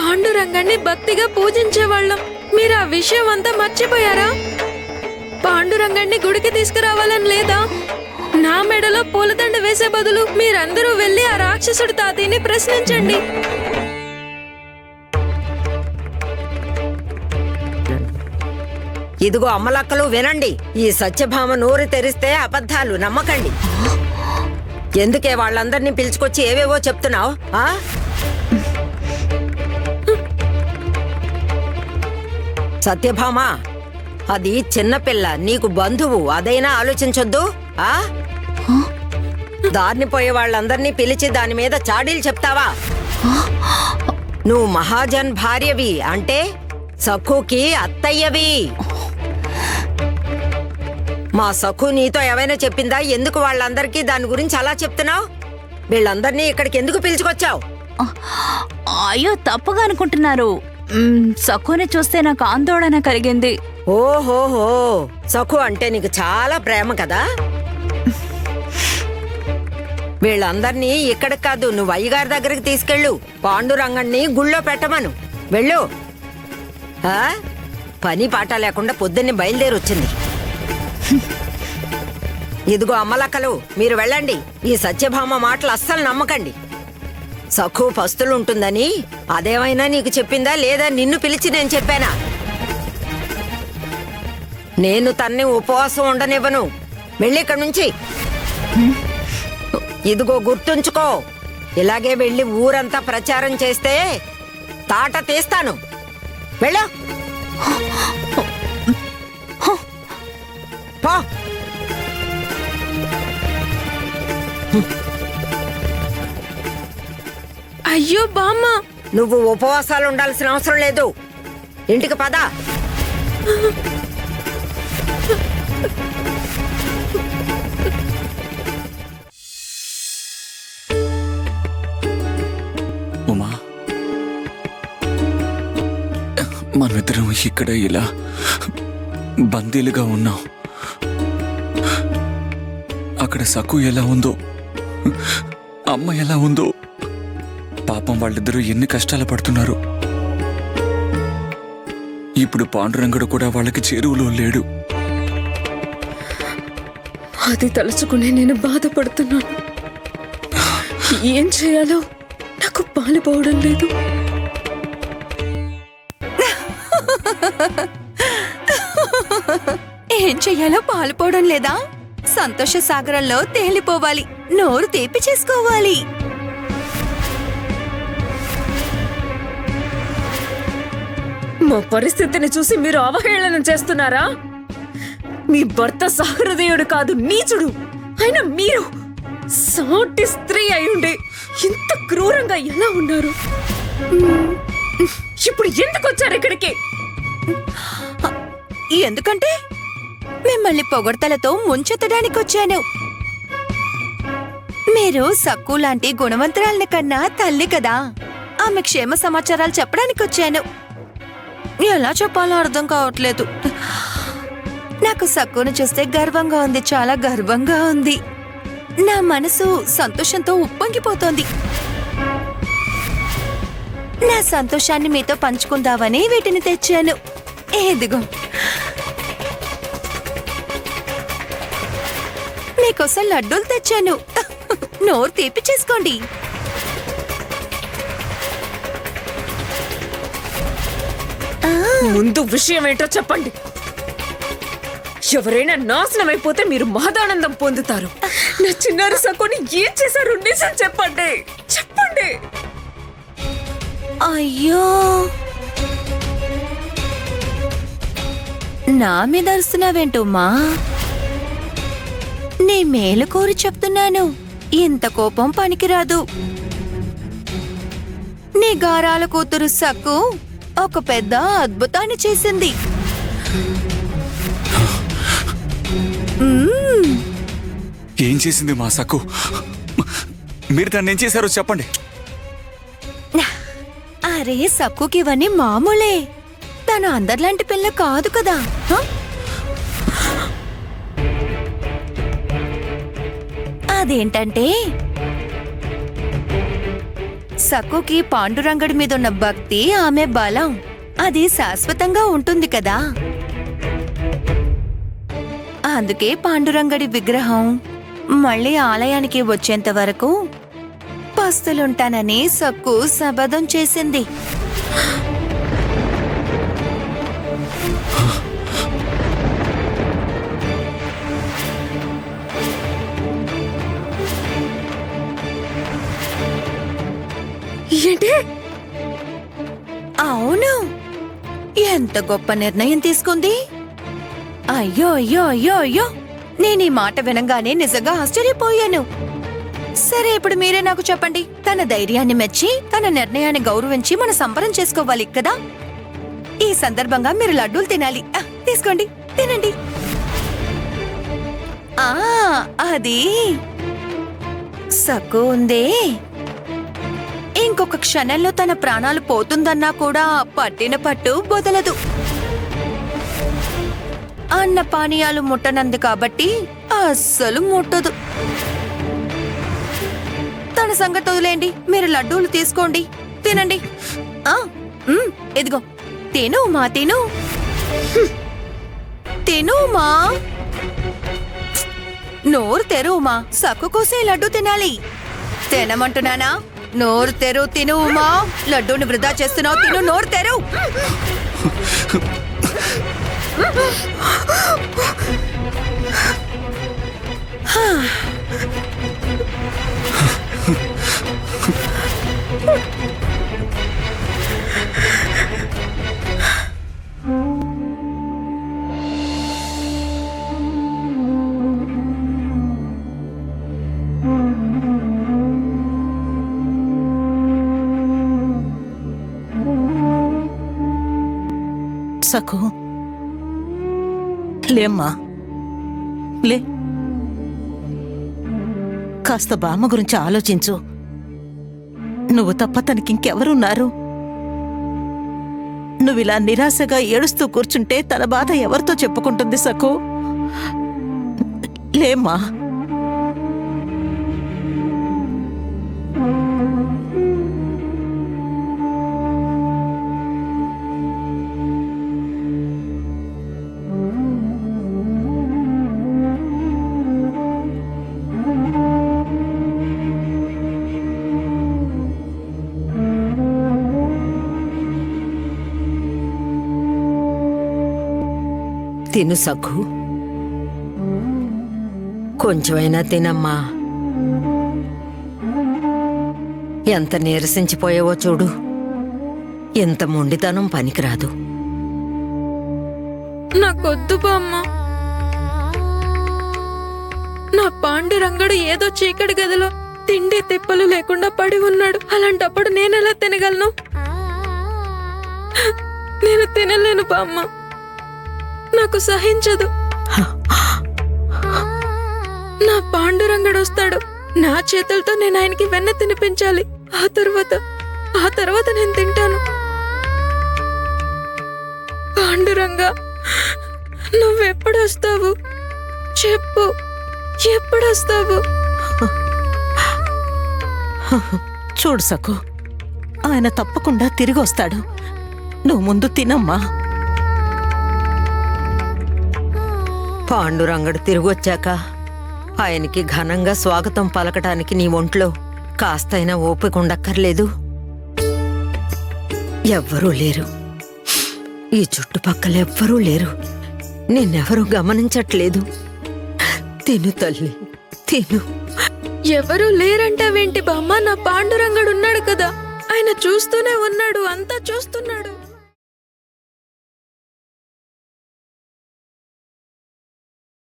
పాండురంగాన్ని భక్తిగా పూజించేవాళ్ళం. మీరు ఆ విషయం అంతా మర్చిపోయారా? పాండురంగాన్ని గుడికి తీసుకురావాలని లేదా? నా మెడలో పూలదండ వేసే బదులు మీరందరూ వెళ్లి ఆ రాక్షసుడి తాతయ్యని ప్రశ్నించండి. ఇదిగో అమ్మలక్కలు వినండి, ఈ సత్యభామ నోరు తెరిస్తే అబద్ధాలు నమ్మకండి. ఎందుకే వాళ్ళందరినీ పిలుచుకొచ్చి ఏవేవో చెప్తున్నావు? సత్యభామ, అది చిన్నపిల్ల, నీకు బంధువు, అదైనా ఆలోచించొద్దు. దారిని పోయే వాళ్ళందరినీ పిలిచి దాని మీద చాడీలు చెప్తావా? నువ్వు మహాజన్ భార్యవి, అంటే సఖుకి అత్తయ్యవి. మా సఖు నీతో ఏమైనా చెప్పిందా? ఎందుకు వాళ్ళందరికీ దాని గురించి అలా చెప్తున్నావు? వీళ్ళందరినీ ఇక్కడికి ఎందుకు పిలుచుకొచ్చావు? అయ్యో, తప్పుగా అనుకుంటున్నారు. సఖుని చూస్తే నాకు ఆందోళన కలిగింది. ఓహోహో, సఖు అంటే నీకు చాలా ప్రేమ కదా? వీళ్ళందరినీ ఇక్కడికి కాదు, నువ్వు అయ్యగారి దగ్గరికి తీసుకెళ్ళు. పాండురంగణ్ణి గుళ్ళో పెట్టమను. వెళ్ళు. పని పాట లేకుండా పొద్దున్నే బయలుదేరొచ్చింది. ఇదిగో అమ్మలక్కలు, మీరు వెళ్ళండి. ఈ సత్యభామ మాటలు అస్సలు నమ్మకండి. సఖు పస్తులుంటుందని అదేమైనా నీకు చెప్పిందా, లేదా నిన్ను పిలిచి నేను చెప్పానా? నేను తన్ని ఉపవాసం ఉండనివ్వను. వెళ్ళి ఇక్కడి నుంచి. ఇదిగో గుర్తుంచుకో, ఇలాగే వెళ్ళి ఊరంతా ప్రచారం చేస్తే తాట తీస్తాను. వెళ్ళు. పో. అయ్యో బామ్మ, నువ్వు ఉపవాసాలు ఉండాల్సిన అవసరం లేదు. ఇంటికి పద. ఉమా, మనమిద్దరం ఇక్కడ ఇలా బందీలుగా ఉన్నాం. అక్కడ సఖు ఎలా ఉందో, అమ్మ ఎలా ఉందో, పాపం వాళ్ళిద్దరూ ఎన్ని కష్టాలు పడుతున్నారు. ఇప్పుడు పాండురంగడు కూడా వాళ్ళకి చేరువలో లేడు. అది తలుచుకునే నేను బాధపడుతున్నాను. ఏం చేయాలో నాకు పాలుపోవడం లేదు. ఏం చెయ్యాలో పాలుపోవడం లేదా? సంతోష సాగరంలో తేలిపోవాలి, నోరు తీపి చేసుకోవాలి. మా పరిస్థితిని చూసి మీరు అవహేళన చేస్తున్నారా? మీ భర్త సహృదయుడు కాదు, నీచుడు. అయినా మీరు సాటి స్త్రీ అయ్యుండే ఇంత క్రూరంగా ఎలా ఉన్నారు? ఇప్పుడు ఎందుకు వచ్చారు ఇక్కడికి? ఎందుకంటే మిమ్మల్ని పొగడ్తలతో ముంచెత్తడానికి వచ్చాను. మీరు సక్కు లాంటి గుణవంతురాలని కన్నా తల్లి కదా, ఆమె క్షేమ సమాచారాలు చెప్పడానికి వచ్చాను. ఎలా చెప్పాలో అర్థం కావట్లేదు. నాకు సక్కును చూస్తే గర్వంగా ఉంది, చాలా గర్వంగా ఉంది. నా మనసు సంతోషంతో ఉప్పొంగిపోతోంది. నా సంతోషాన్ని మీతో పంచుకుందామని వీటిని తెచ్చాను. ఏదిగో, మీకోసం లడ్డూలు తెచ్చాను. నోరు తీపి చేసుకోండి. ముందు విషయం ఏంటో చెప్పండి. ఎవరైనా నాశనం అయిపోతే మీరు మహదానందం పొందుతారు. నా చిన్నారి సక్కుని ఏం చేశారు? నిజం చెప్పండి, చెప్పండి. అయ్యో, నా మీద అరుస్తున్నావేంటమ్మా? నీ మేలు కోరి చెప్తున్నాను. ఇంత కోపం పనికిరాదు. నీ గారాల కూతురు సక్కు ఒక పెద్ద అద్భుతాన్ని చేసింది. ఏం చేసింది మా సక్కు? మీరు దాన్ని ఏం చేశారో చెప్పండి. అరే, సక్కుకి ఇవన్నీ మామూలే. తను అందరిలాంటి పిల్ల కాదు కదా. అదేంటంటే సక్కుకి పాండురంగడి మీదున్న భక్తి ఆమె బలం అది శాశ్వతంగా ఉంటుంది కదా. అందుకే పాండురంగడి విగ్రహం మళ్ళీ ఆలయానికి వచ్చేంత వరకు పస్తులుంటానని సక్కు శపథం చేసింది. ఏంటి? అవును, ఎంత గొప్ప నిర్ణయం తీసుకుంది. అయ్యో అయ్యో అయ్యో అయ్యో, నేను ఈ మాట వినంగానే నిజంగా ఆశ్చర్యపోయాను. సరే, ఇప్పుడు మీరే నాకు చెప్పండి. తన ధైర్యాన్ని మెచ్చి తన నిర్ణయాన్ని గౌరవించి మన సంబరం చేసుకోవాలి కదా. ఈ సందర్భంగా మీరు లడ్డూలు తినాలి. తీసుకోండి, తినండి. అది సక్కు ఉందే, ఇంకొక క్షణంలో తన ప్రాణాలు పోతుందన్నా కూడా పట్టిన పట్టు వదలదు. అన్న పానీయాలు ముట్టనంది కాబట్టి అస్సలు ముట్టదు. తన సంగతి వదిలేండి, మీరు లడ్డూలు తీసుకోండి, తినండి. ఇదిగో తిను మా, తిను తిను మా. నోరు తెరువుమా, సక్కు కోసే లడ్డు తినాలి. తినమంటున్నానా? నోరు తెరు, తిను ఉమా. లడ్డూని వృధా చేస్తున్నావు, తిను, నోరు తెరు. సకు, లేమ్మా, లే. కాస్త బామ్మ గురించి ఆలోచించు. నువ్వు తప్ప తనకింకెవరున్నారు? నువ్విలా నిరాశగా ఏడుస్తూ కూర్చుంటే తన బాధ ఎవరితో చెప్పుకుంటుంది సకు? లేమ్మా. తిను సఖు, కొంచెమైనా తినమ్మా. ఎంత నీరసించిపోయావో చూడు. ఎంత మొండితనం పనికిరాదు. నాకొద్దు బామ్మ. నా పాండురంగడు ఏదో చీకటి గదిలో తిండి తిప్పలు లేకుండా పడి ఉన్నాడు. అలాంటప్పుడు నేనెలా తినగలను? నేను తినలేను బామ్మ, నాకు సహించదు. నా పాండురంగడు వస్తాడు, నా చేతులతో నేను ఆయనకి వెన్న తినిపించాలి. ఆ తర్వాత నేను తింటాను. పాండురంగా, నువ్వెప్పుడొస్తావు? చెప్పు, ఎప్పుడొస్తావు? చూడు సకు, ఆయన తప్పకుండా తిరిగి వస్తాడు. నువ్వు ముందు తినమ్మా. పాండురంగడు తిరిగొచ్చాక ఆయనకి ఘనంగా స్వాగతం పలకటానికి నీ ఒంట్లో కాస్తైనా ఓపిక ఉండక్కర్లేదు? ఎవ్వరూ లేరు, ఈ చుట్టుపక్కల ఎవ్వరూ లేరు, నిన్నెవరూ గమనించట్లేదు. తిను తల్లి, తిను. ఎవరూ లేరంటావేంటి బామ్మ? నా పాండురంగడు ఉన్నాడు కదా, ఆయన చూస్తూనే ఉన్నాడు, అంతా చూస్తున్నాడు.